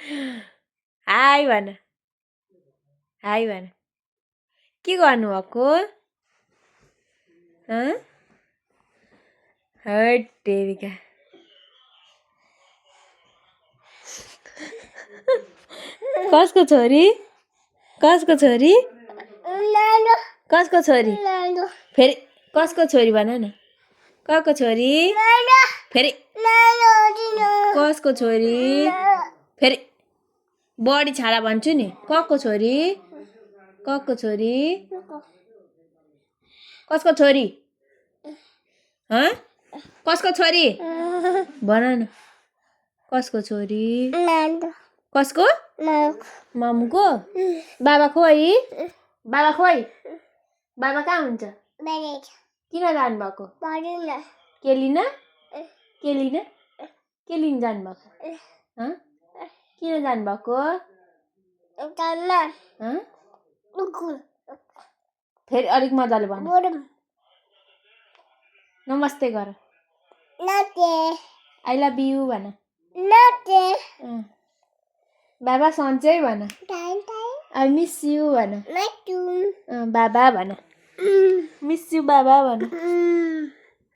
high भन high भन के गर्नुभएको हट तेरिका कसको छोरी कसको छोरी कसको छोरी फेरि कसको छोरी भन न कसको छोरी फेरि कसको छोरी फेरि बढी छाडा भन्छु नि कसको छोरी कसको छोरी कसको छोरी कसको छोरी भन न कसको छोरी कसको मामुको बाबा खोइ बाबा खोइ बाबा कहाँ हुन्छ किन जानुभएको के लिन के लिन के लिन जानुभएको किन जानुभएको फेरि अलिक मजाले भन नमस्ते गर आई लभ यु भन बाबा सन्चै भन आई मिस यु भन बाबा भन मिस यु बाबा भन